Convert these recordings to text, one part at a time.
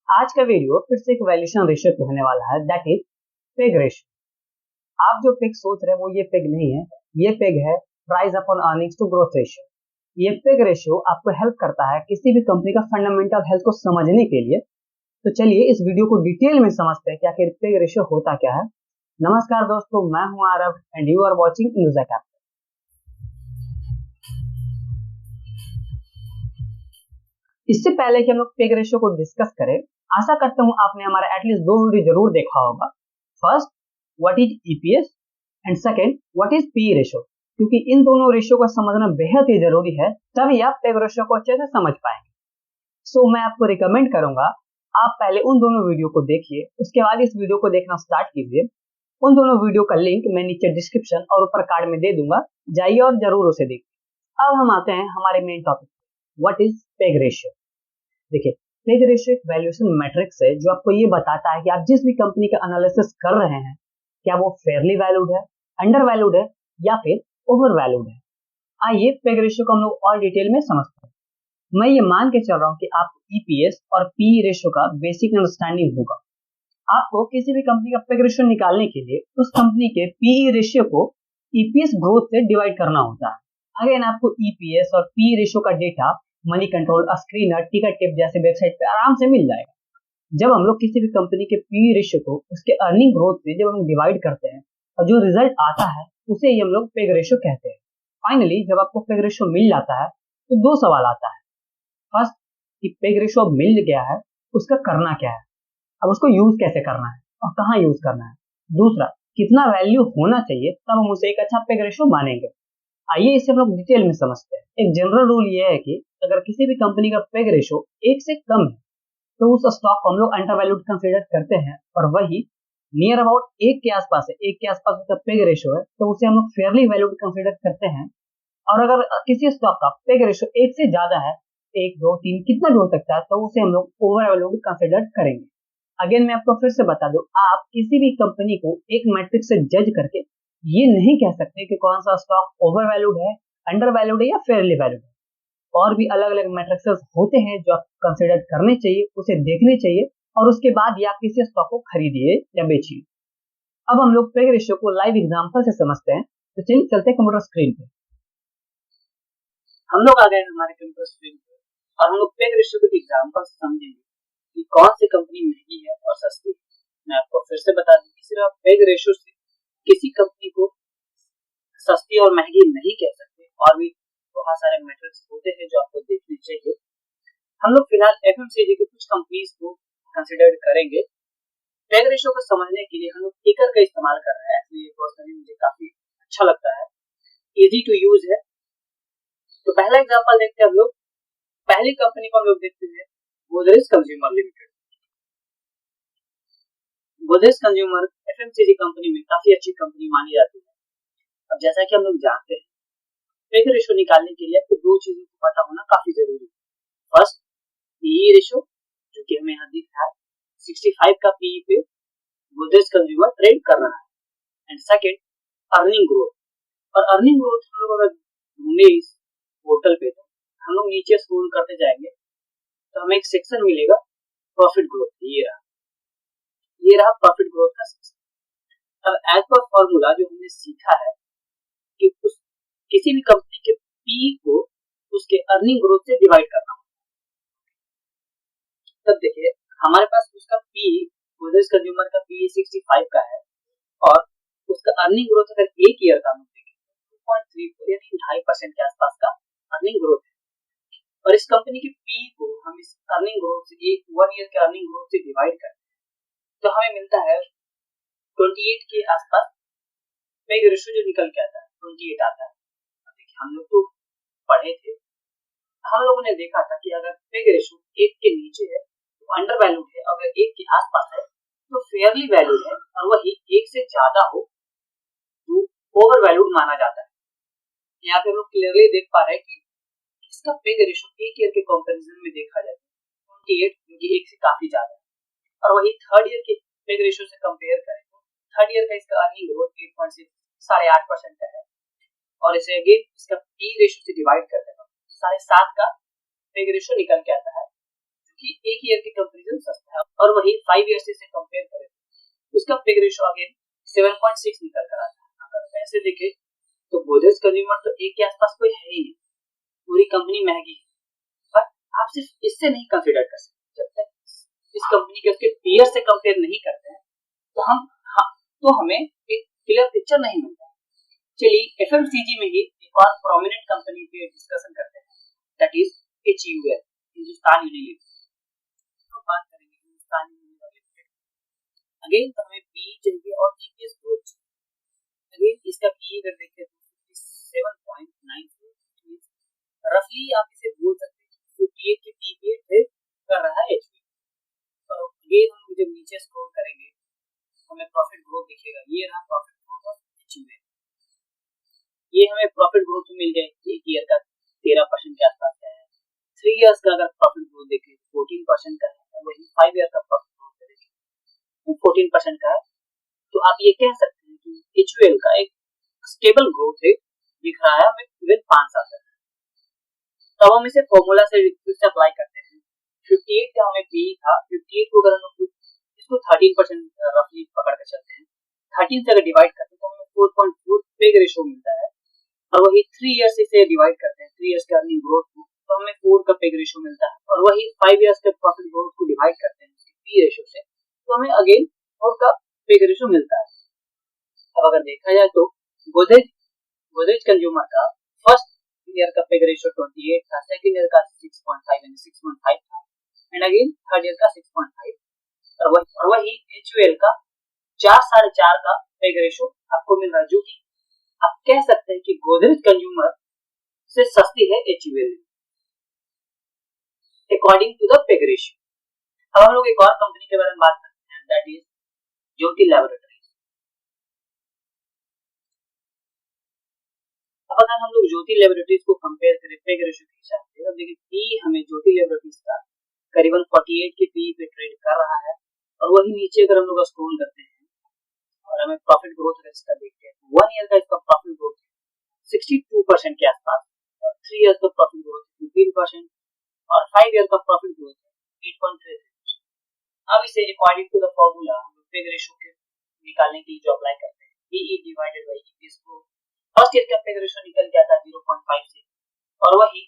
आज का वीडियो फिर से एक वैल्यूएशन रेशियो पे होने वाला है, दैट इज पेग रेशियो। आप जो पेग सोच रहे हैं वो ये पेग नहीं है, ये पेग है price upon earnings to growth ratio. ये पेग रेशियो आपको हेल्प करता है किसी भी कंपनी का फंडामेंटल हेल्थ को समझने के लिए। तो चलिए इस वीडियो को डिटेल में समझते हैं कि आखिर पेग रेशियो होता क्या है। नमस्कार दोस्तों, मैं हूं Aarav and you are watching news capital. इससे पहले कि हम लोग पेग रेशियो को डिस्कस करें, आशा करता हूं आपने हमारा एटलीस्ट दो वीडियो जरूर देखा होगा। First, what is EPS and second, what is P ratio, क्योंकि इन दोनों रेशियो को समझना बेहद ही जरूरी है, तभी आप पेग रेशियो को अच्छे से समझ पाएंगे। सो मैं आपको रिकमेंड करूंगा आप पहले उन दोनों वीडियो को देखिए, उसके बाद इस वीडियो को देखना स्टार्ट कीजिए। उन दोनों वीडियो का लिंक मैं नीचे डिस्क्रिप्शन और ऊपर कार्ड में दे दूंगा, जाइए और जरूर उसे देखिए। अब हम आते हैं हमारे main topic, what is peg ratio. देखिए, पेग रेशियो एक वैल्यूएशन मैट्रिक्स है जो आपको ये बताता है कि आप जिस भी कंपनी का एनालिसिस कर रहे हैं, क्या वो फेयरली वैल्यूड है, अंडर वैल्यूड है या फिर ओवर वैल्यूड है। आइए पेग रेशियो को हम लोग और डिटेल में समझते हैं। मैं ये मान के चल रहा हूँ कि आपको ईपीएस और पी रेशियो का बेसिक अंडरस्टैंडिंग होगा। आपको किसी भी कंपनी का पेग रेशियो निकालने के लिए उस कंपनी के पीई रेशियो को ईपीएस ग्रोथ से डिवाइड करना होता है। अगेन आपको ईपीएस और पी रेशियो का data money control, screener, ticket tip जैसे वेबसाइट पे आराम से मिल जाएगा। जब हम लोग किसी भी कंपनी के पी रेशियो को उसके अर्निंग ग्रोथ से जब हम डिवाइड करते हैं और जो रिजल्ट आता है उसे ही हम लोग पेग रेशियो कहते हैं। फाइनली जब आपको पेग रेशियो मिल जाता है तो दो सवाल आता है। फर्स्ट, कि पेग रेशियो अब मिल गया है, उसका करना क्या है, अब उसको यूज कैसे करना है और कहाँ यूज करना है। दूसरा, कितना वैल्यू होना चाहिए तब हम उसे एक अच्छा पेग रेशियो मानेंगे। आइए इसे हम लोग डिटेल में समझते हैं। एक जनरल रूल ये है कि अगर किसी भी कंपनी का पेग रेशियो 1 से कम है तो उस स्टॉक को हम लोग अंडर वैल्यूड कंसीडर करते हैं, और वही नियर अबाउट 1 के आसपास है, 1 के आसपास उसका पेग रेशियो है तो उसे हम लोग फेयरली वैल्यूड कंसीडर करते हैं। और अगर किसी स्टॉक का पेग रेशियो 1 से ज्यादा है, 1, 2, 3 कितना भी हो सकता है, तो उसे हम लोग ओवर वैल्यूड कंसीडर करेंगे। अगेन मैं आपको फिर से बता दूं, आप किसी भी कंपनी को एक मैट्रिक से जज करके ये नहीं कह सकते कि कौन सा स्टॉक ओवर वैल्यूड है, अंडर वैल्यूड है या फेयरली वैल्यूड है। और भी अलग अलग मैट्रिक्स होते हैं जो आप कंसिडर करने चाहिए, उसे देखने चाहिए और उसके बाद ही आप किसी स्टॉक को खरीदिए या बेचिए। अब हम लोग पेग रेशियो को लाइव एग्जांपल से समझते हैं। तो चलिए चलते हैं कंप्यूटर स्क्रीन पे। हम लोग आ गए हमारे कंप्यूटर स्क्रीन पे और हम लोग पेग रेशियो के एग्जांपल से समझेंगे कि कौन सी कंपनी महंगी है और सस्ती है। मैं आपको फिर से बता दूं कि सिर्फ आप पेग रेशियो से किसी कंपनी को सस्ती और महंगी नहीं कह सकते, और भी बहुत सारे मैट्रिक्स होते हैं जो आपको देखने चाहिए। हम लोग फिलहाल एफएमसीजी के कुछ कंपनीज को कंसिडर करेंगे। पेग रेशियो को समझने के लिए हम लोग टिकर का इस्तेमाल कर रहे हैं, इसलिए पर्सनली मुझे काफी अच्छा लगता है, इजी टू यूज है। तो पहला एग्जांपल देखते हैं हम लोग। पहली कंपनी को हम लोग देखते हैं Godrej consumer limited. Godrej consumer FMCG company में काफी अच्छी कंपनी मानी जाती है। अब जैसा कि हम लोग जानते हैं, पेग रेशियो निकालने के लिए आपको दो चीजों को पता होना काफी जरूरी है। फर्स्ट, पीई रेशियो, जो कि हमें यहाँ दिख रहा है 65 का पीई पे गोदरेज कंज्यूमर ट्रेड कर रहा है। And second, earning growth. और अर्निंग ग्रोथ हम लोग अगर ढूंढे इस पोर्टल पे तो हम लोग नीचे स्क्रॉल करते जाएंगे तो हमें एक सेक्शन मिलेगा प्रॉफिट ग्रोथ। ये रहा प्रॉफिट ग्रोथ का सेक्शन। अब एज पर फॉर्मूला जो हमने सीखा है कि किसी भी कंपनी के पी को उसके अर्निंग ग्रोथ से डिवाइड करना होता है। तब देखिए हमारे पास उसका पी, गोदरेज कंज्यूमर का पी 65 का है और उसका अर्निंग ग्रोथ अगर एक ईयर का हम देखें 2.34 यानी 2.5% के आसपास का अर्निंग ग्रोथ है। और इस कंपनी के पी को हम इस अर्निंग ग्रोथ से एक 1 ईयर के अर्निंग ग्रोथ से डिवाइड करते हैं तो हमें मिलता है 28 के आसपास। पेग रेशियो जो निकल के आता है 28 आता है। देखिए हम लोग तो पढ़े थे, हम लोगों ने देखा था कि अगर पेग रेशियो 1 के नीचे है तो अंडर वैल्यूड है, अगर 1 के आसपास है तो फेयरली वैल्यूड है, और वही 1 से ज्यादा हो तो ओवर वैल्यूड माना जाता है। यहाँ पे हम लोग क्लियरली देख पा रहे हैं कि इसका पेग रेशियो 1 ईयर के कंपैरिजन में देखा जाए 28, जो कि 1 से काफी ज्यादा है। और वही थर्ड ईयर के पेग रेशियो से कंपेयर करें तो थर्ड ईयर का इसका अर्निंग ग्रोथ 8.6 8.5% का है, और इसे अगेन इसका पी रेशियो से डिवाइड करते हैं 7.5 का पेग रेशियो निकल के आता है, जो कि 1 ईयर के कंपैरिजन सस्ता है। और वही 5 ईयर्स से कंपेयर करें उसका पे रेशियो अगेन 7.6 निकल कर आता है। अगर ऐसे देखें तो गोदरेज कंज्यूमर तो एक के आसपास कोई है ही नहीं, पूरी कंपनी महंगी है, पर आप सिर्फ इससे नहीं कंसीडर कर सकते। जब तक इस कंपनी के उसके पीयर से कंपेयर नहीं करते हैं तो हमें एक क्लियर पिक्चर नहीं मिलता। चलिए एफएमसीजी में ही एक और प्रोमिनेंट कंपनी पे डिस्कशन करते हैं, that is HUL, Hindustan Unilever. तो बात करेंगे हिंदुस्तान यूनिलीवर लिमिटेड। अगेन तो हमें पी चाहिए और ईपीएस ग्रोथ। अगेन इसका पी अगर देखें तो 57.94, रफली आप इसे बोल सकते हैं 58 के पी पे कर रहा है HUL। तो अगेन हम जब नीचे स्क्रॉल करेंगे हमें प्रॉफिट ग्रोथ दिखेगा, ये रहा प्रॉफिट ग्रोथ ऑफ HUL। ये हमें प्रॉफिट ग्रोथ मिल जाएगी एक ईयर का 13% के आसपास का है। 3 इयर्स का अगर प्रॉफिट ग्रोथ देखें 14% का है, वही 5 ईयर का प्रॉफिट ग्रोथ देखें तो 14% का है। तो आप ये कह सकते हैं कि HUL का एक स्टेबल ग्रोथ रेट दिख रहा है हमें विद 5 साल तक। तब हम इसे फॉर्मूला से अप्लाई करते हैं। 58 का हमें पी था, 58 को अगर हम इसको 13% रफली पकड़ के चलते हैं, 13 से अगर डिवाइड करते हैं तो हमें 4.4 पे रेशियो मिलता है। और वही 3 इयर्स से डिवाइड करते हैं 3 इयर्स के अर्निंग ग्रोथ को, तो हमें 4 का पे रेशियो मिलता है। और वही 5 इयर्स के प्रॉफिट ग्रोथ को डिवाइड करते हैं पी रेशियो से, तो हमें अगेन 4 का पे रेशियो मिलता है। अब अगर देखा जाए तो गोदरेज कंज्यूमर का फर्स्ट ईयर का पे रेशियो 28 था, सेकंड ईयर का 6.5 था, एंड अगेन थर्ड ईयर का 6.5। और वही HUL का 4.5 का पे रेशियो आपको मिल रहा है, जो कि आप कह सकते हैं कि गोदरेज कंज्यूमर से सस्ती है HUL according to the PE ratio. अब हम लोग एक और कंपनी के बारे में बात करते हैं, दैट इज ज्योति लैबोरेटरीज। अब अगर हम लोग ज्योति लैबोरेटरीज को कंपेयर करें पे रेशियो के हिसाब से, अब देखिए पी हमें ज्योति लैबोरेटरीज का करीबन 48 के पी पे ट्रेड कर रहा है। और वही नीचे अगर हम लोग स्क्रॉल करते हैं और हमें प्रॉफिट ग्रोथ रेट का देखते हैं, 1 ईयर का इसका प्रॉफिट ग्रोथ 62% के आसपास, और 3 ईयर का प्रॉफिट ग्रोथ 15%, और 5 ईयर का प्रॉफिट ग्रोथ 8.33%। अब इसे अकॉर्डिंग टू द फॉर्मूला हम पे रेशियो के निकालने के लिए जो अप्लाई करते हैं, PE डिवाइडेड बाय EPS को, फर्स्ट ईयर का पे रेशियो निकल के आता है 0.5 से, और वही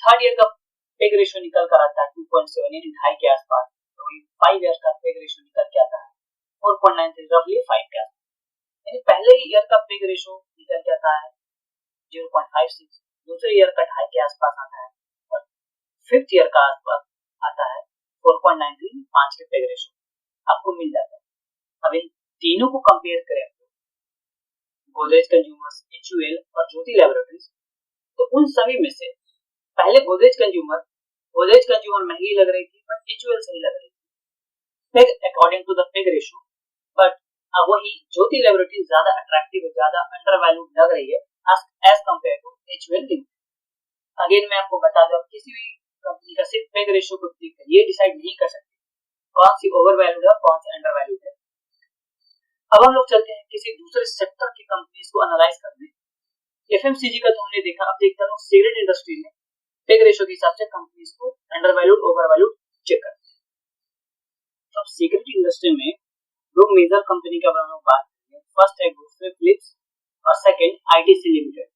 थर्ड ईयर का पे रेशियो निकल कर आता है 2.7 यानी 2.5 के आसपास। तो 5 ईयर का पे रेशियो निकल के आता है 4.93 रफली 5 के आसपास। यानी पहले ईयर का पे रेशियो निकल के आता है 0.56, दूसरे ईयर का 2.5 के आसपास आता है, और फिफ्थ ईयर का आसपास आता है 4.93, 5 के पे रेशियो आपको मिल जाता है। अब इन तीनों को कंपेयर करें गोदरेज कंज्यूमर्स, HUL और ज्योति लैबोरेटरीज, तो उन सभी में से पहले गोदरेज कंज्यूमर महंगी लग रही थी, बट HUL सही लग रही थी according to the PE ratio. But अब वही ज्योति लैबोरेटरीज ज्यादा अट्रैक्टिव, ज्यादा अंडर वैल्यूड लग रही है as compare to HUL limited. Again मैं आपको बता दूं, किसी भी कंपनी का सिर्फ पे रेशियो को देखकर ये डिसाइड नहीं कर सकते कौन सी ओवर वैल्यूड है और कौन सी अंडर वैल्यूड है। अब हम लोग चलते हैं किसी दूसरे सेक्टर की कंपनीज को एनालाइज करने। एफएमसीजी का तो हमने देखा, अब देखते हैं सिगरेट इंडस्ट्री में पे रेशियो के हिसाब से कंपनीज को under valued over valued check करते हैं। तो अब सिगरेट इंडस्ट्री में दो मेजर कंपनी का बारे में बात करेंगे। फर्स्ट है गुडफ्रे फिलिप्स और सेकंड आईटीसी लिमिटेड।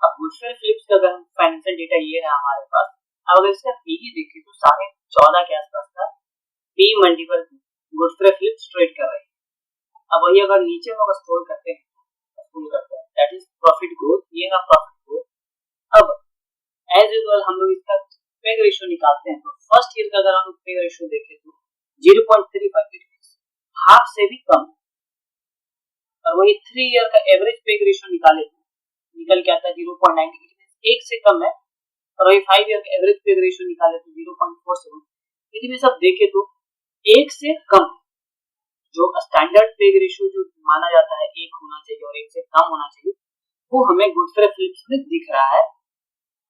अब गुडफ्रे फिलिप्स का अगर फाइनेंशियल डेटा ये है हमारे पास, अब अगर इसका पीई देखें तो 14.5 के आसपास का पी मल्टीपल गुडफ्रे फिलिप्स ट्रेड कर रहे हैं। अब वही अगर नीचे हम लोग स्क्रॉल करते हैं दैट इज प्रॉफिट ग्रोथ, ये ना प्रॉफिट ग्रोथ। अब एज यूजुअल हम लोग इसका पे रेशियो निकालते हैं, तो फर्स्ट ईयर का अगर हम पे रेशियो देखें तो 0.35, हाफ से भी कम। और वही 3 ईयर का एवरेज पे रेशियो निकाले तो निकल के आता है 0.90, एक से कम है। और वही 5 ईयर का एवरेज पे रेशियो निकाले तो 0.47, इसमें सब देखे तो एक से कम। जो स्टैंडर्ड पे रेशियो जो माना जाता है 1 होना चाहिए और 1 से कम होना चाहिए, वो हमें गुडफ्रे फिलिप्स में दिख रहा है।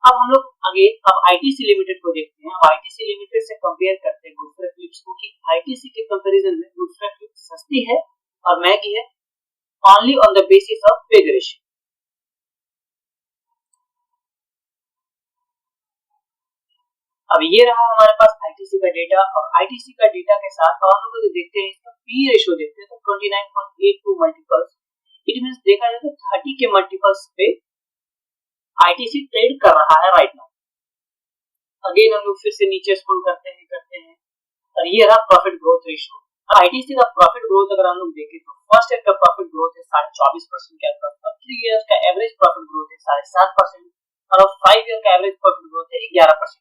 अब हम लोग आगे अब आईटीसी लिमिटेड को देखते हैं। अब आईटीसी लिमिटेड से कंपेयर करते हैं गुडफ्रे फिलिप्स को कि आईटीसी के कंपैरिजन में गुडफ्रे फिलिप्स सस्ती है और महंगी है only on the basis of पे रेशियो। अब ये रहा हमारे पास आईटीसी का डेटा, और आईटीसी का डेटा के साथ हम लोग देखते हैं इसका पी रेशियो देखते हैं तो 29.82 मल्टीपल्स, इट मींस देखा जाए तो 30 के मल्टीपल्स पे आईटीसी ट्रेड कर रहा है राइट नाउ। अगेन हम लोग फिर से नीचे स्क्रॉल करते हैं और ये रहा प्रॉफिट ग्रोथ रेशियो। आईटीसी का प्रॉफिट ग्रोथ अगर हम लोग देखें तो फर्स्ट ईयर का प्रॉफिट ग्रोथ है 24.5% के आसपास, 3 इयर्स का एवरेज प्रॉफिट ग्रोथ है 7.5% और 5 ईयर का एवरेज प्रॉफिट ग्रोथ है 11%।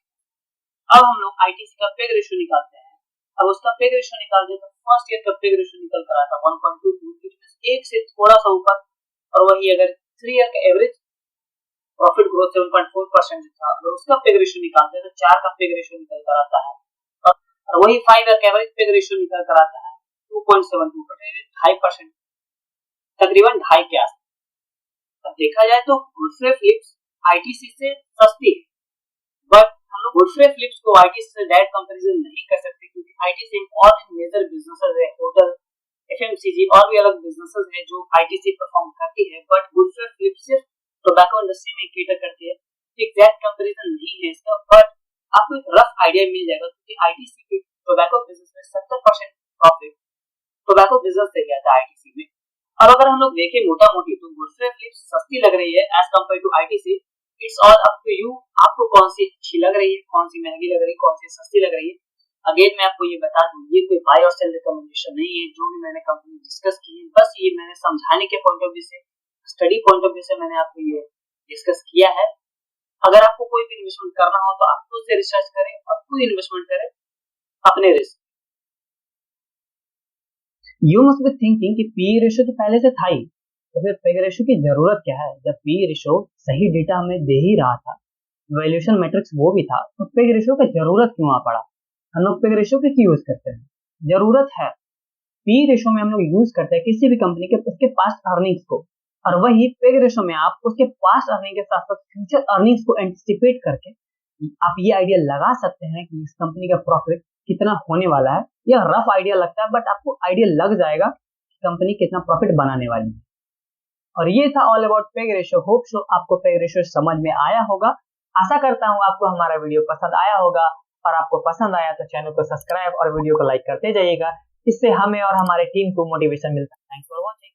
अब हम लोग आईटीसी का पेग रेशियो निकालते हैं। अब उसका पेग रेशियो निकालते हैं तो फर्स्ट ईयर का पेग रेशियो निकल कर आता 1.22, एक से थोड़ा सा ऊपर, और वही अगर 3 ईयर का एवरेज प्रॉफिट ग्रोथ 7.4% था तो उसका पेग रेशियो निकालते हैं तो 4 का पेग रेशियो निकल कर आता है, और वही 5 ईयर का एवरेज पेग रेशियो निकल कर आता है 2.72%, 2.5%, तकरीबन 2.5 के आसपास। अब देखा जाए तो गुडफ्रे फिलिप्स आईटीसी से सस्ती है, बट हम लोग गुडफ्रे फिलिप्स को आईटीसी से डायरेक्ट कंपैरिजन नहीं कर सकते क्योंकि आईटीसी और मेजर बिजनेसेस है, होटल, एफएमसीजी और भी अलग बिजनेसेस है जो आईटीसी परफॉर्म करती है, बट गुडफ्रे फिलिप्स सिर्फ टोबैको इंडस्ट्री में केटर करती है। एग्जैक्ट कंपैरिजन नहीं है इसका, बट आपको एक रफ आइडिया मिल जाएगा क्योंकि आईटीसी के टोबैको बिजनेस में 70% प्रॉफिट टोबैको बिजनेस से गया था आईटीसी में। अब अगर हम लोग देखें मोटा मोटी तो गुडफ्रे फिलिप्स सस्ती लग रही है as compare to ITC. It's all up to you, आपको कौन सी अच्छी लग रही है, कौन सी महंगी लग रही है, कौन सी सस्ती लग रही है। अगेन मैं आपको ये बता दूं, ये कोई बाय और सेल रिकमेंडेशन नहीं है। जो भी मैंने कंपनी डिस्कस की है बस ये मैंने समझाने के पॉइंट ऑफ व्यू से, स्टडी पॉइंट ऑफ व्यू से मैंने आपको ये डिस्कस किया है। अगर आपको कोई भी इन्वेस्टमेंट करना हो तो आप खुद से रिसर्च करें और खुद इन्वेस्टमेंट करें अपने risk. You must be thinking कि पी रेशियो तो पहले से था ही, तो फिर पेग रेशियो की जरूरत क्या है? जब पी रेशियो सही डेटा हमें दे ही रहा था, वैल्यूएशन मैट्रिक्स वो भी था, तो पेग रेशियो का जरूरत क्यों आ पड़ा? हम लोग पेग रेशियो क्यों यूज करते हैं? जरूरत है। पी रेशियो में हम लोग यूज करते हैं किसी भी कंपनी के उसके पास्ट अर्निंग्स को, और वही पेग रेशियो में आप उसके पास्ट अर्निंग के साथ साथ फ्यूचर अर्निंग्स को एंटिसिपेट करके आप ये आइडिया लगा सकते हैं कि इस कंपनी का प्रॉफिट कितना होने वाला है। यह रफ आइडिया लगता है बट आपको आइडिया लग जाएगा कि कंपनी कितना प्रॉफिट बनाने वाली है। और ये था all about peg ratio. Hope so आपको पेग रेशियो समझ में आया होगा। आशा करता हूँ आपको हमारा वीडियो पसंद आया होगा, और आपको पसंद आया तो चैनल को सब्सक्राइब और वीडियो को लाइक करते जाइएगा। इससे हमें और हमारे टीम को मोटिवेशन मिलता है। Thanks for watching.